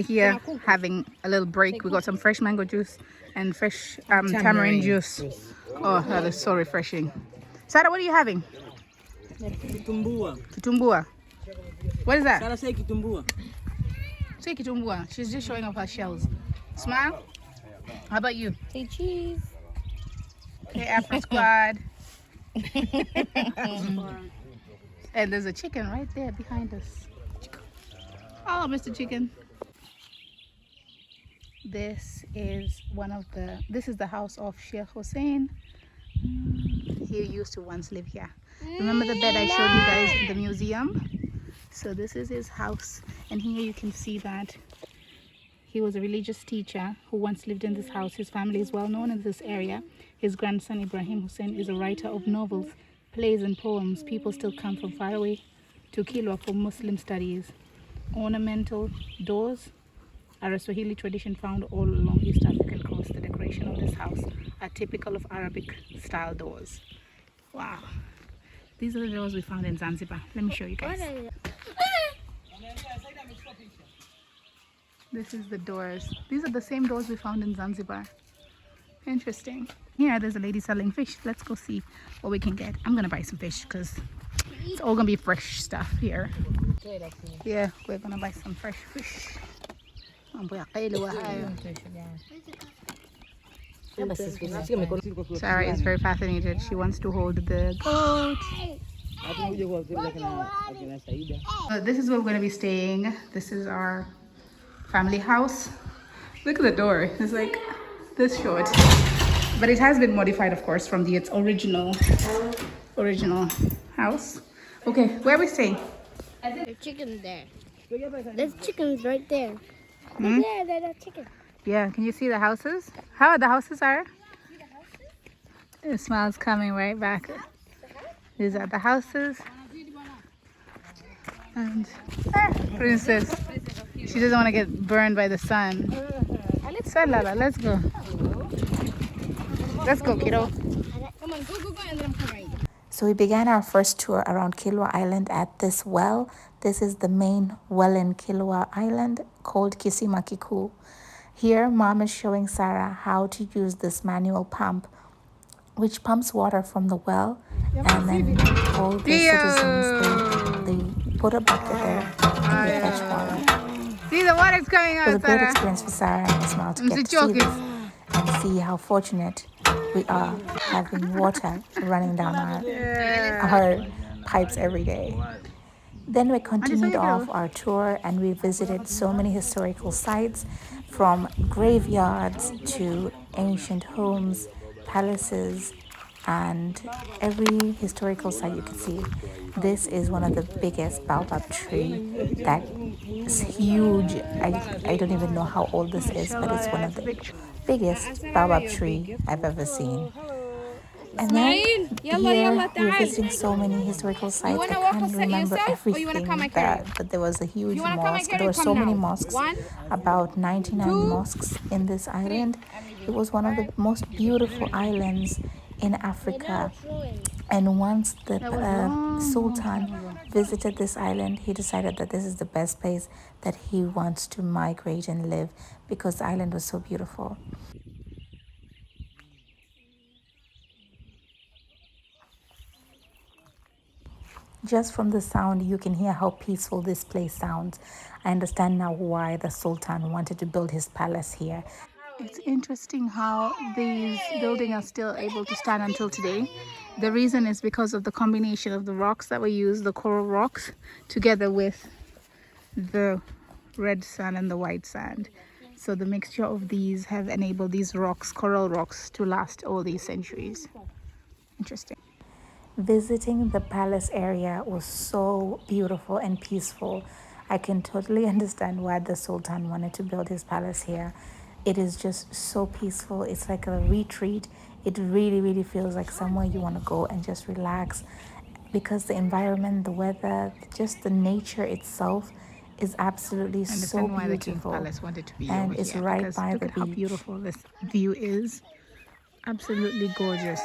We're here having a little break. We got some fresh mango juice and fresh tamarind juice. Oh, that is so refreshing. Sarah, what are you having? Kitumbua. Kitumbua. What is that? Sarah say kitumbua. Say kitumbua. She's just showing off her shells. Smile. How about you? Say cheese. Okay, Afro Squad. And there's a chicken right there behind us. Oh, Mr. Chicken. This is the house of Sheikh Hussein. He used to once live here. Remember the bed I showed you guys in the museum? So this is his house, and here you can see that he was a religious teacher who once lived in this house. His family is well known in this area. His grandson Ibrahim Hussein is a writer of novels, plays and poems. People still come from far away to Kilwa for Muslim studies. Ornamental doors are a Swahili tradition found all along East African coast. The decoration of this house are typical of Arabic style doors. Wow. These are the doors we found in Zanzibar. Let me show you guys. This is the doors. These are the same doors we found in Zanzibar. Interesting. Here, there's a lady selling fish. Let's go see what we can get. I'm gonna buy some fish because it's all gonna be fresh stuff here. Yeah, we're gonna buy some fresh fish. Sarah is very fascinated. She wants to hold the goat. This is where we're going to be staying. This is our family house. Look at the door. It's like this short. But it has been modified, of course, from its original house. Okay, where are we staying? There's chicken there. There's chickens right there. Right there, there's a chicken. Yeah, can you see the houses? How are the houses are? The smile's coming right back. These are the houses. And Princess, she doesn't want to get burned by the sun. Salala, let's go. Let's go, kiddo. Come on, go, and then I'm coming. So we began our first tour around Kilwa Island at this well. This is the main well in Kilwa Island called Kisima Kikuu. Here, Mom is showing Sarah how to use this manual pump, which pumps water from the well, and then all the citizens, they put a bucket there and they fetch water. See, the water's coming out, It was a great experience for Sarah and Ismail to get to see this and see how fortunate we are having water running down our pipes every day. Then we continued off our tour and we visited so many historical sites, from graveyards to ancient homes, palaces, and every historical site you can see. This is one of the biggest baobab tree that is huge. I don't even know how old this is, but it's one of the biggest baobab tree I've ever seen. And then here we're visiting so many historical sites. I can't remember everything, but there was a huge mosque. There were so many mosques, about 99 mosques in this island. It was one of the most beautiful islands in Africa. And once the Sultan visited this island, he decided that this is the best place that he wants to migrate and live because the island was so beautiful. Just from the sound, you can hear how peaceful this place sounds. I understand now why the Sultan wanted to build his palace here. It's interesting how these buildings are still able to stand until today. The reason is because of the combination of the rocks that were used, the coral rocks, together with the red sand and the white sand. So the mixture of these have enabled these rocks, coral rocks, to last all these centuries. Interesting. Visiting the palace area was so beautiful and peaceful. I can totally understand why the Sultan wanted to build his palace here. It is just so peaceful. It's like a retreat. It really, really feels like somewhere you want to go and just relax, because the environment, the weather, just the nature itself is absolutely so beautiful. The King Palace wanted to be and it's right by the beach. Look at how beautiful this view is. Absolutely gorgeous.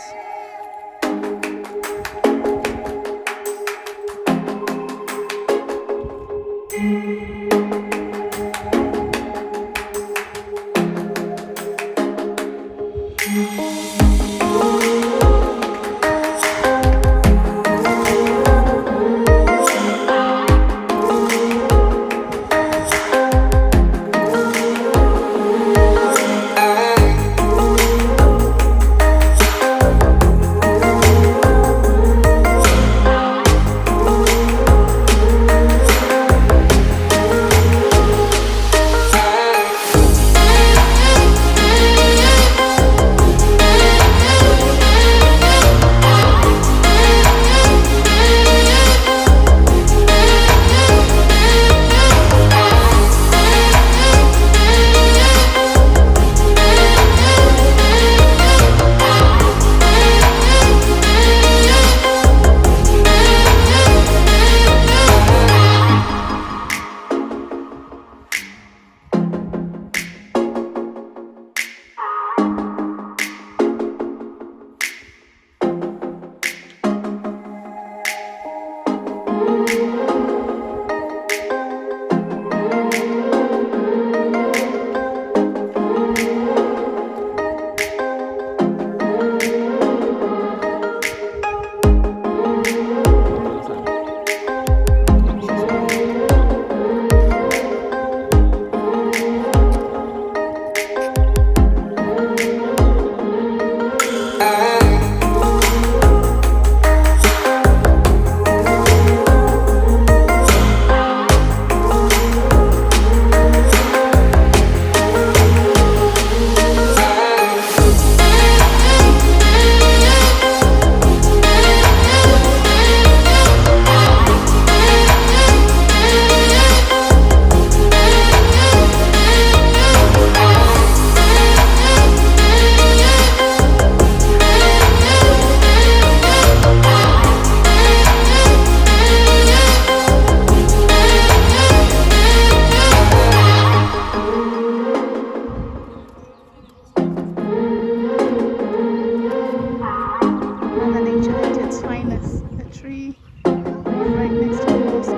its finest. A tree right next to the mosque,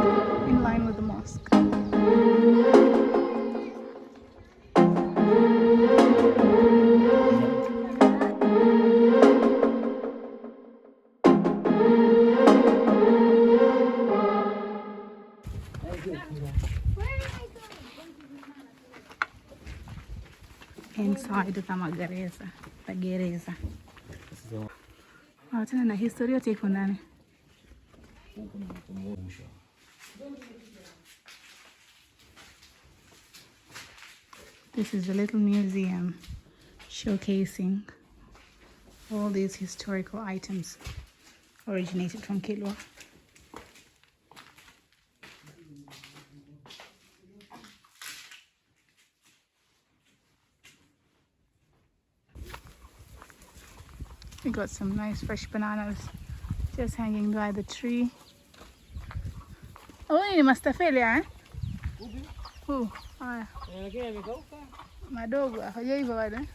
in line with the mosque. Inside the magereza, the gereza. Tena na historia yote iko ndani. This is a little museum showcasing all these historical items originated from Kilwa. We got some nice fresh bananas just hanging by the tree. Oh, ni mastafeli eh? Haya. Madogo, hajaiva bado.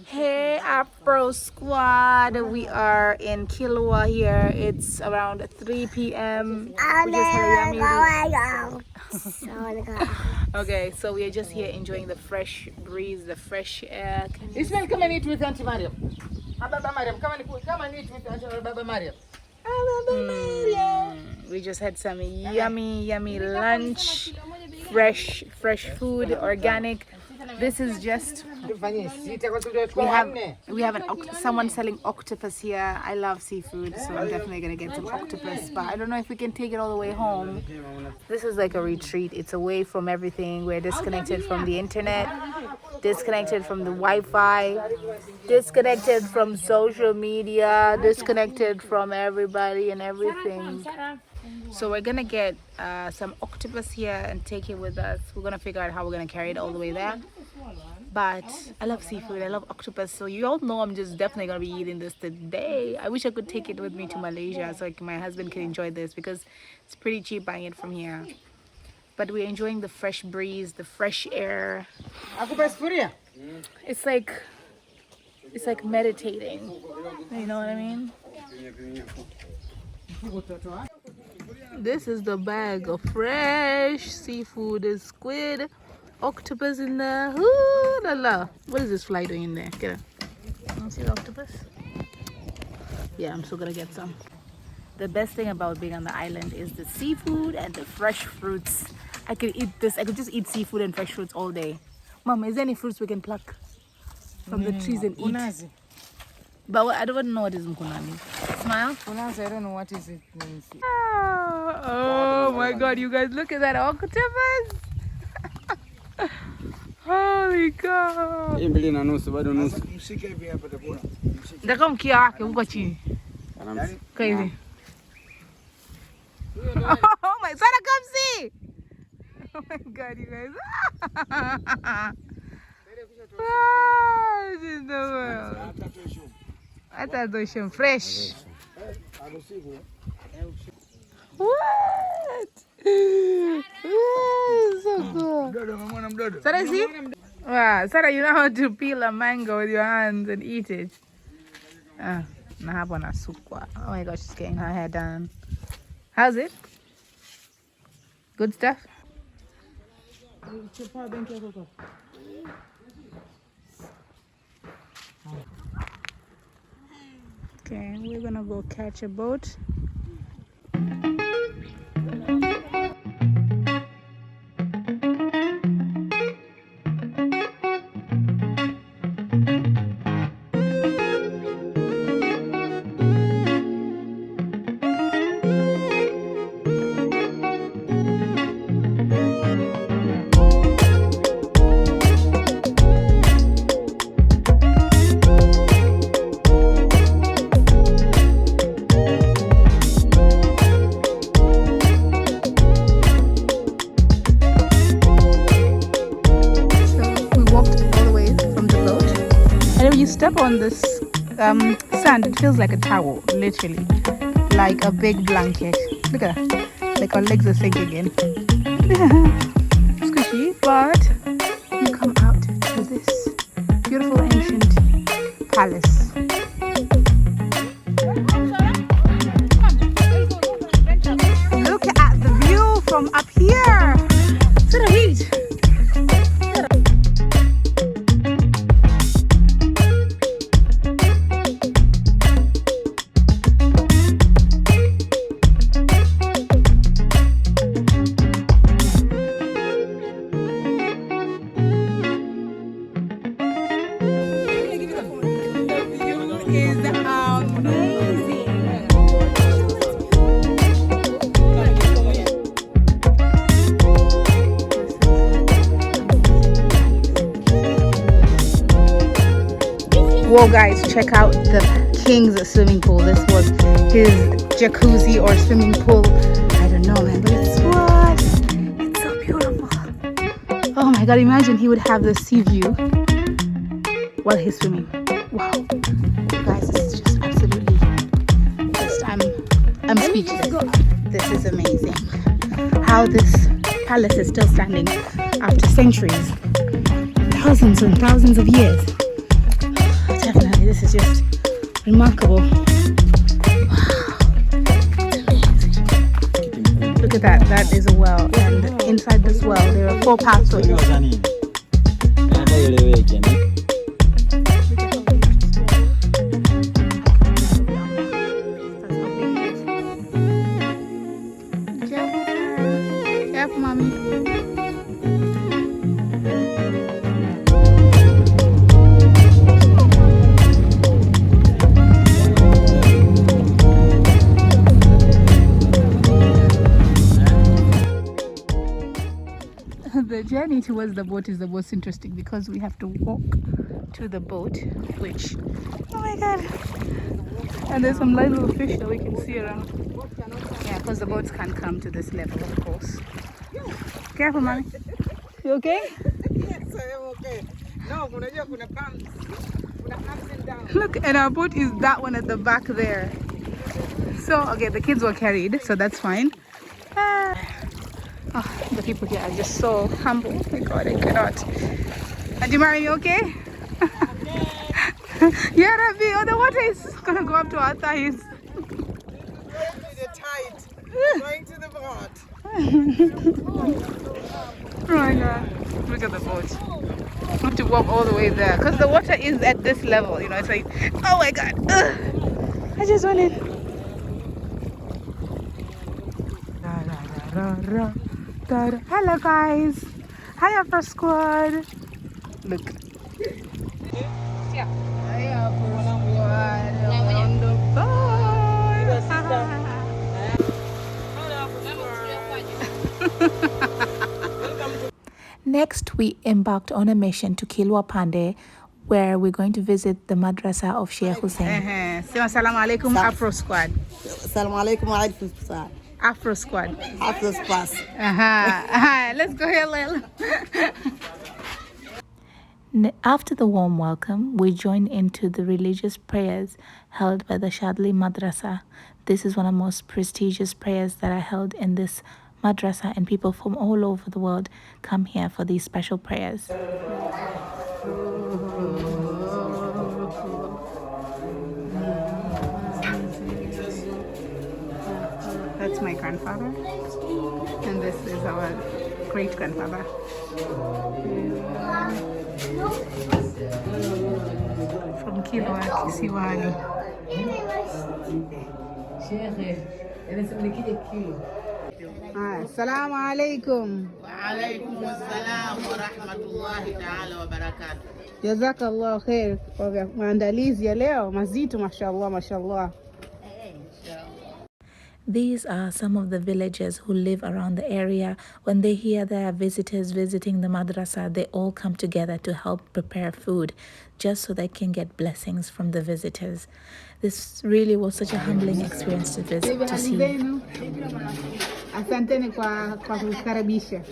Hey Afro Squad, we are in Kilwa here. It's around 3 p.m. We just had a yummy Okay, so we are just here enjoying the fresh breeze, the fresh air. Ismail, come and eat with Auntie Mariam. Baba Mariam, come and eat with Auntie Baba Mariam. We just had some yummy lunch, fresh food, organic. This is just we have someone selling octopus here. I love seafood, so I'm definitely gonna get some octopus, but I don't know if we can take it all the way home. This is like a retreat. It's away from everything. We're disconnected from the internet, disconnected from the Wi-Fi, disconnected from social media, disconnected from everybody and everything. So we're gonna get some octopus here and take it with us. We're gonna figure out how we're gonna carry it all the way there. But I love seafood, I love octopus, so you all know I'm just definitely gonna be eating this today. I wish I could take it with me to Malaysia so my husband can enjoy this, because it's pretty cheap buying it from here. But we're enjoying the fresh breeze, the fresh air. It's like meditating. You know what I mean? This is the bag of fresh seafood. There's squid, octopus in there. Ooh la la. What is this fly doing in there? Get it. You want to see the octopus? Yeah, I'm still gonna get some. The best thing about being on the island is the seafood and the fresh fruits. I could just eat seafood and fresh fruits all day. Mom, is there any fruits we can pluck from the trees and eat? Unazi. But I don't know what is mkunani. Smile. Unazi, I don't know what is it means. Oh my god, you guys, look at that octopus. Holy God. Ndaka mkia wake huko chini. Crazy. Oh my, Sarah, come see. Oh my god, you guys. What in the world? I thought those were fresh. What? So cool. Sarah, see? Wow, Sarah, you know how to peel a mango with your hands and eat it. Oh my gosh, she's getting her hair done. How's it? Good stuff? Okay, we're gonna go catch a boat. Step on this sand, it feels like a towel, literally, like a big blanket. Look at that, like our legs are sinking in. Squishy, but you come out to this beautiful ancient palace. is amazing. Whoa guys, check out the king's swimming pool. This was his jacuzzi or swimming pool. I don't know man, but it's what? It's so beautiful. Oh my god, imagine he would have the sea view while he's swimming. Wow. Guys, this is just absolutely I'm speechless. This is amazing. How this palace is still standing after centuries. Thousands and thousands of years. Definitely, this is just remarkable. Wow. Look at that. That is a well, and inside this well there are 4 pathways. Careful, mommy. The journey towards the boat is the most interesting because we have to walk to the boat, which, oh my god, and there's some little fish that we can see around. Yeah, because the boats can't come to this level, of course. Careful, mommy. You okay? Yes, I am okay. No, kuna pumps and down. Look, and our boat is that one at the back there. So, okay, the kids were carried, so that's fine. Oh, the people here are just so humble. Oh my god, I cannot. Auntie Mary, you okay? Yeah, Rabbi. Oh, the water is gonna go up to our thighs. The tide. Going to the boat. Oh my god. Look at the boat. We have to walk all the way there because the water is at this level, you know. It's like, oh my god. Ugh. I just went in. Hello guys. Hi Afro Squad. Look. Yeah. Hi Afro Squad. On the boat. Next, we embarked on a mission to Kilwa Pande, where we're going to visit the madrasa of Sheikh Hussein. Assalamu alaikum Afro Squad. Assalamu alaikum wa alaikum. Afro Squad. After spas. Let's go here, Lil. After the warm welcome, we joined into the religious prayers held by the Shadli Madrasa. This is one of the most prestigious prayers that are held in this madrasa, and people from all over the world come here for these special prayers. That's my grandfather, and this is our great-grandfather. From KILWA, kisiwani. Assalamu alaikum. Wa alaikum assalam wa rahmatullahi ta'ala wa barakatuh. Jazakallah khair kwa maandalizi ya leo mazito, mashallah, mashallah. These are some of the villagers who live around the area. When they hear there are visitors visiting the madrasa, they all come together to help prepare food just so they can get blessings from the visitors. This really was such a humbling experience to visit, to see. Asanteni kwa kukaribisha.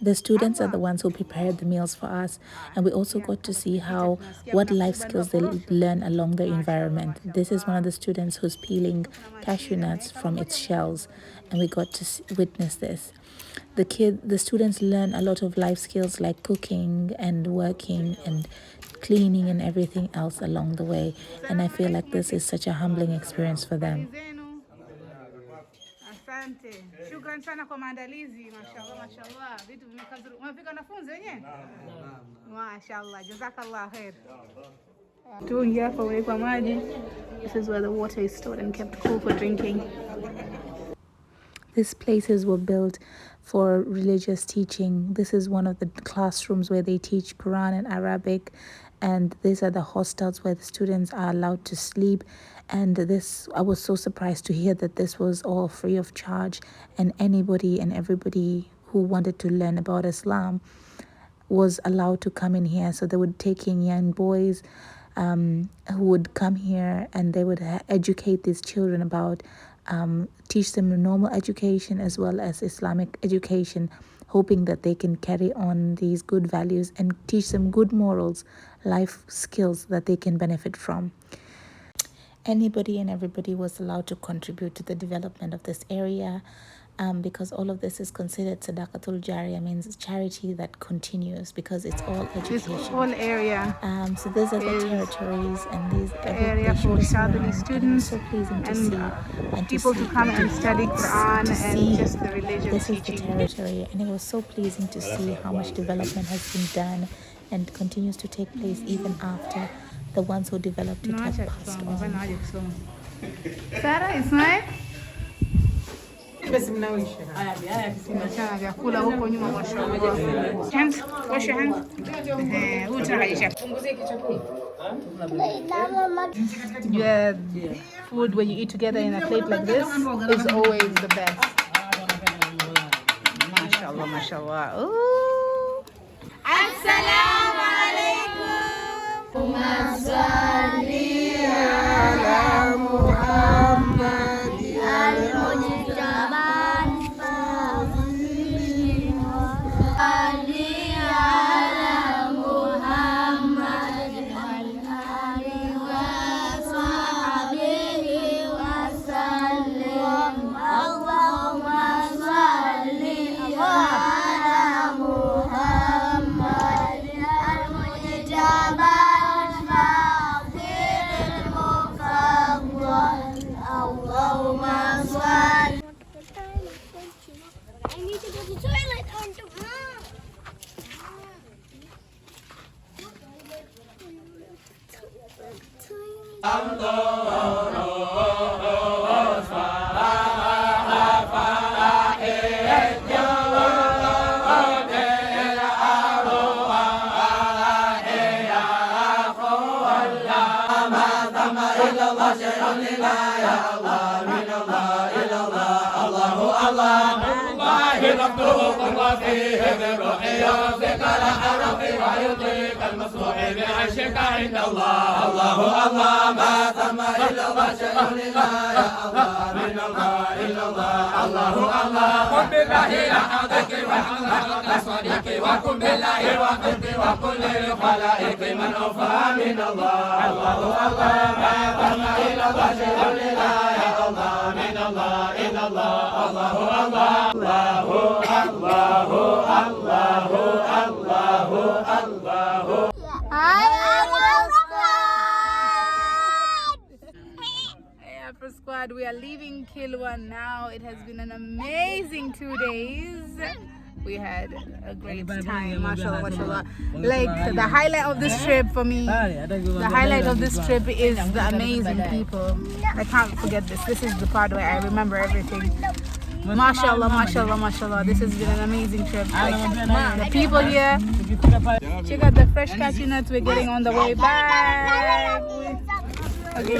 The students are the ones who prepared the meals for us, and we also got to see what life skills they learn along the environment. This is one of the students who's peeling cashew nuts from its shells, and we got to witness this. The students learn a lot of life skills like cooking and working and cleaning and everything else along the way, and I feel like this is such a humbling experience for them. Asante. Shukran sana kwa maandalizi. Mashallah, mashallah. Vitu vimekazuru. Umefika wanafunzi wenyewe? Mashallah. Jazakallah khair. Tuingia hapa weka maji. This is where the water is stored and kept cool for drinking. these places were built for religious teaching. This is one of the classrooms where they teach Quran and Arabic, and these are the hostels where the students are allowed to sleep. And this, I was so surprised to hear that this was all free of charge, and anybody and everybody who wanted to learn about Islam was allowed to come in here. So they would take in young boys who would come here, and they would educate these children about, teach them a normal education as well as Islamic education, hoping that they can carry on these good values and teach them good morals, life skills that they can benefit from. Anybody and everybody was allowed to contribute to the development of this area, because all of this is considered sadaqatul jariyah, means charity that continues, because it's all education. This whole area So these are the territories, and these area for Shadali students so pleasing to and see, and people to come and study Quran to and see just the religion this is the teaching. territory, and it was so pleasing to see how much development has been done and continues to take place even after the ones who developed it have passed on. Sarah, Ismail? بس مناويش Achana vyakula huko nyuma, mashallah. Hands, wash your hands. Huyu tena hajisha. punguzie kichakula. Yeah, food when you eat together in a plate like this is always the best. Mashallah, mashallah. Ooh. Assalamu alaikum. I need to go to the toilet. After squad, we are leaving Kilwa now. It has been an amazing 2 days. We had a great time, mashallah, mashallah. Like the highlight of this trip for me, the highlight of this trip is the amazing people. I can't forget this. This is the part where I remember everything. Mashallah, mashallah, mashallah. This has been an amazing trip. Like, the people here. Check out the fresh cashew nuts. We're getting on the way back. Okay,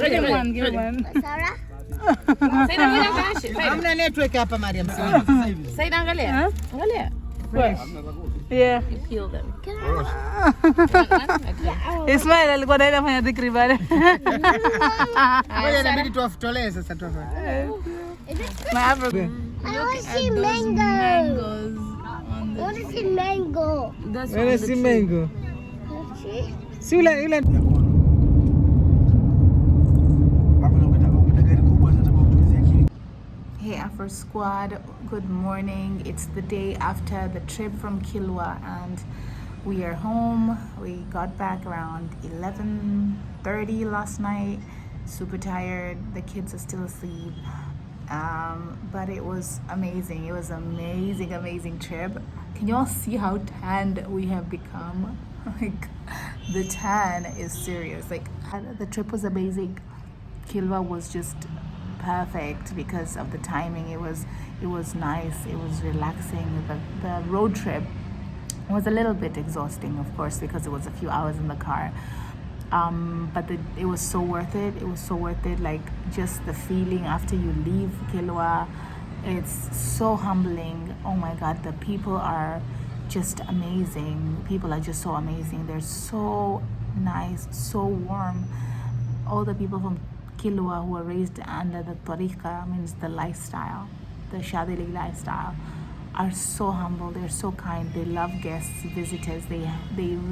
give one, give one. Hamna network hapa Mariam. Said angalia. Angalia. Yeah. You peel them. Ismail alikuwa anaenda fanya dhikri baada. Ngoja inabidi tuwafutolee sasa tuwafu. My African. I want to see mangoes. I want to see mango. Wewe si mango. See? Si ule Hey Afro Squad, good morning. It's the day after the trip from Kilwa, and we are home. We got back around 11:30 last night. Super tired. The kids are still asleep. But it was amazing. It was amazing, amazing trip. Can you all see how tanned we have become? Like, the tan is serious. Like, the trip was amazing. Kilwa was just perfect because of the timing. It was It was nice. It was relaxing. The road trip was a little bit exhausting, of course, because it was a few hours in the car. But it was so worth it. It was so worth it. Like just the feeling after you leave Kilwa, it's so humbling. Oh my God, the people are just amazing. People are just so amazing. They're so nice, so warm. All the people from Kilwa who are raised under the tariqa, means the lifestyle, the Shadili lifestyle, are so humble. They're so kind. They love guests, visitors. They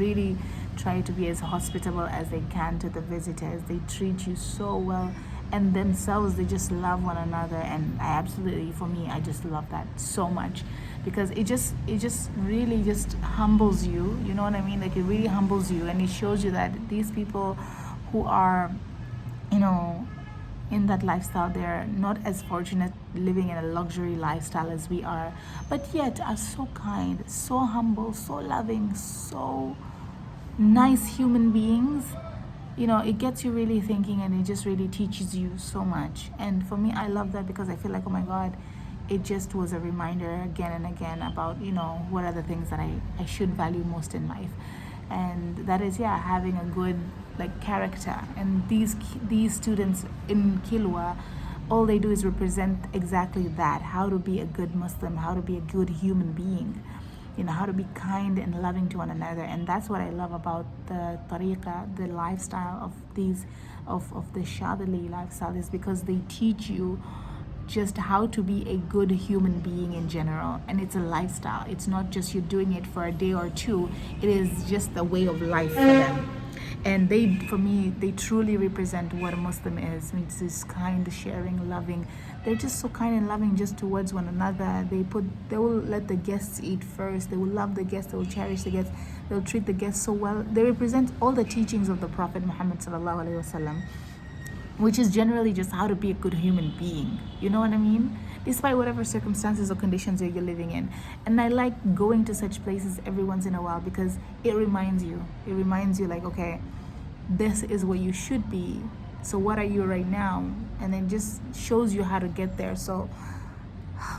really try to be as hospitable as they can to the visitors. They treat you so well, and themselves, they just love one another. And I absolutely, for me, I just love that so much, because it just really just humbles you. You know what I mean? Like, it really humbles you, and it shows you that these people who are, you know, in that lifestyle, they're not as fortunate living in a luxury lifestyle as we are, but yet are so kind, so humble, so loving, so nice human beings. You know, it gets you really thinking, and it just really teaches you so much. And for me, I love that, because I feel like, oh my God, it just was a reminder again and again about, you know, what are the things that I should value most in life. And that is, yeah, having a good like character. And these students in Kilwa, all they do is represent exactly that: how to be a good Muslim, how to be a good human being, you know, how to be kind and loving to one another. And that's what I love about the tariqa, the lifestyle of these of the Shadili lifestyle, is because they teach you just how to be a good human being in general. And it's a lifestyle. It's not just you're doing it for a day or two. It is just a way of life for them. And they, for me, they truly represent what a Muslim is. It's this kind, sharing, loving. They're just so kind and loving just towards one another. They will let the guests eat first. They will love the guests. They will cherish the guests. They'll treat the guests so well. They represent all the teachings of the Prophet Muhammad sallallahu alaihi wasallam, which is generally just how to be a good human being. You know what I mean? Despite whatever circumstances or conditions you're living in. And I like going to such places every once in a while, because it reminds you. It reminds you, like, okay, this is where you should be. So what are you right now? And then just shows you how to get there. So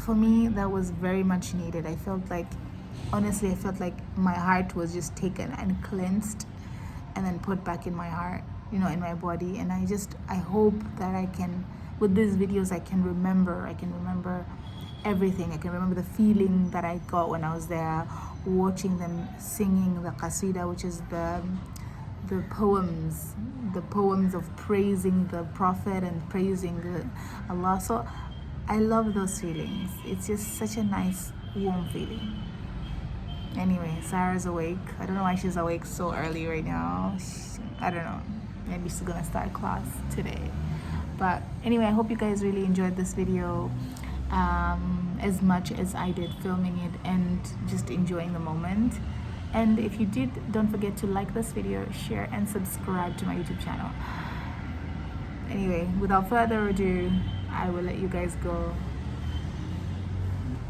for me, that was very much needed. I felt like, honestly, I felt like my heart was just taken and cleansed and then put back in my heart, you know, in my body. And I hope that I can, with these videos, I can remember everything. I can remember the feeling that I got when I was there, watching them singing the qasida, which is the poems of praising the Prophet and praising Allah. So I love those feelings. It's just such a nice, warm feeling. Anyway, Sarah's awake. I don't know why she's awake so early right now. I don't know. Maybe she's gonna start class today. But anyway, I hope you guys really enjoyed this video as much as I did filming it and just enjoying the moment. And if you did, don't forget to like this video, share, and subscribe to my YouTube channel. Anyway, without further ado, I will let you guys go.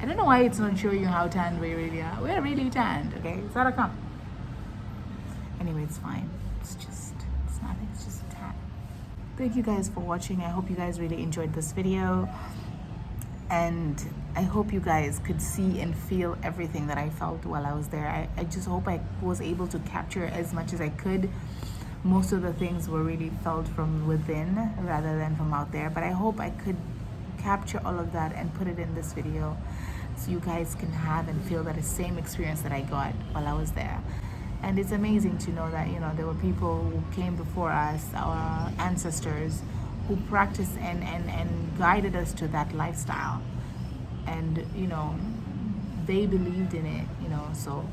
I don't know why it's not showing you how tanned we really are. We're really tanned, okay? Sarah, come. Anyway, it's fine. It's nothing, it's just a tan. Thank you guys for watching. I hope you guys really enjoyed this video. And I hope you guys could see and feel everything that I felt while I was there. I just hope I was able to capture as much as I could. Most of the things were really felt from within rather than from out there. But I hope I could capture all of that and put it in this video, so you guys can have and feel that same experience that I got while I was there. And it's amazing to know that, you know, there were people who came before us, our ancestors, who practiced and guided us to that lifestyle. And, you know, they believed in it, you know, so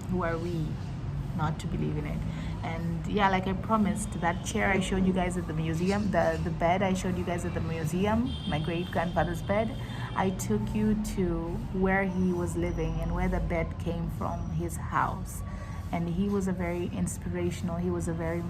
who are we not to believe in it? And yeah, like I promised, that chair I showed you guys at the museum, the bed I showed you guys at the museum, my great-grandfather's bed, I took you to where he was living and where the bed came from, his house. And he was a very inspirational, he was a very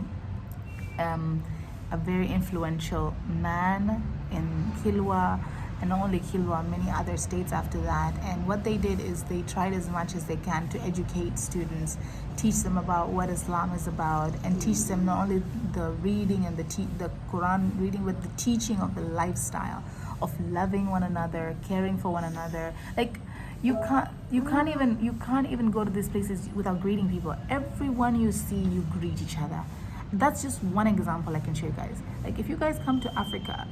influential man in Kilwa, and not only Kilwa, many other states after that. And what they did is they tried as much as they can to educate students, teach them about what Islam is about, and teach them not only the reading and the Quran reading, but the teaching of the lifestyle of loving one another, caring for one another. Like you can't even go to these places without greeting people. Everyone you see, you greet each other. That's just one example I can show you guys. Like if you guys come to Africa,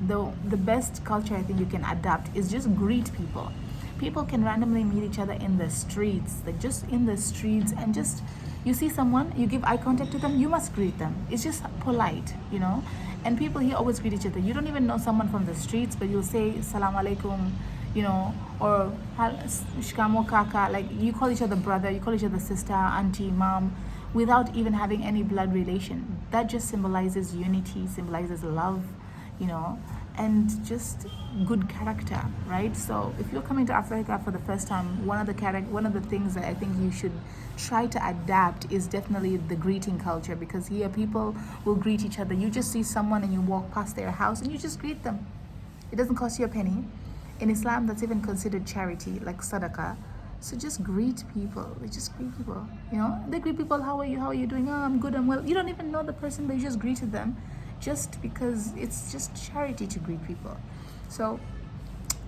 the best culture I think you can adapt is just greet people. People can randomly meet each other in the streets, like just in the streets, and just you see someone, you give eye contact to them, you must greet them. It's just polite, you know. And people here always greet each other. You don't even know someone from the streets, but you'll say salam alaikum, you know, or shikamo kaka. Like you call each other brother, you call each other sister, auntie, mom, without even having any blood relation. That just symbolizes unity, symbolizes love, you know, and just good character, right? So if you're coming to Africa for the first time, one of the things that I think you should try to adapt is definitely the greeting culture, because here people will greet each other. You just see someone and you walk past their house and you just greet them. It doesn't cost you a penny. In Islam, that's even considered charity, like sadaqah. So just greet people. They just greet people. You know, they greet people. How are you? How are you doing? Oh, I'm good. I'm well. You don't even know the person, but you just greeted them, just because it's just charity to greet people. So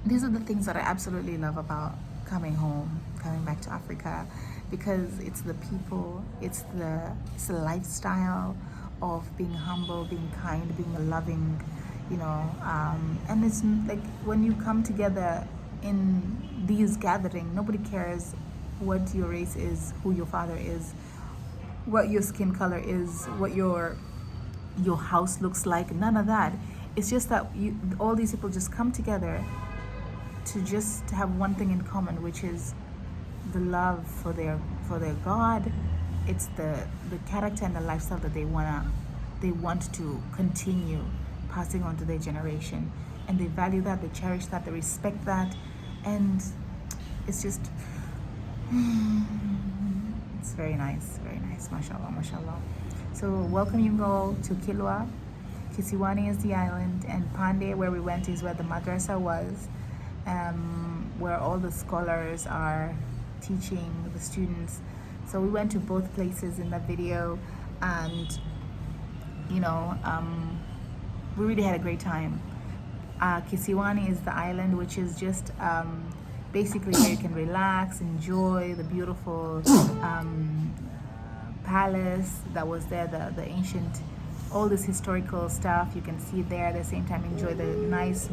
these are the things that I absolutely love about coming home, coming back to Africa, because it's the people, it's the lifestyle of being humble, being kind, being loving, you know. And it's like when you come together in these gatherings, nobody cares what your race is, who your father is, what your skin color is, what your house looks like. None of that. It's just that all these people just come together to just have one thing in common, which is the love for their God. It's the character and the lifestyle that they want to continue passing on to their generation, and they value that, they cherish that, they respect that, and it's just it's very nice, mashallah, mashallah. So welcome you all to Kilwa. Kisiwani is the island, and Pande, where we went, is where the madrasa was, where all the scholars are teaching the students. So we went to both places in that video, and you know, we really had a great time. Kisiwani is the island, which is just basically where you can relax, enjoy the beautiful palace that was there, the ancient, all this historical stuff you can see there. At the same time, enjoy the nice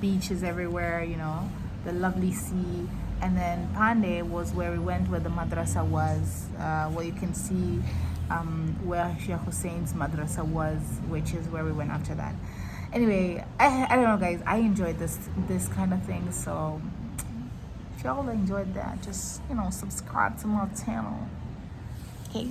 beaches everywhere, you know, the lovely sea. And then Pande was where we went, where the madrasa was, where you can see where Sheikh Hussein's madrasa was, which is where we went after that. Anyway, I don't know, guys, I enjoyed this kind of thing. So if y'all enjoyed that, just, you know, subscribe to my channel. Okay.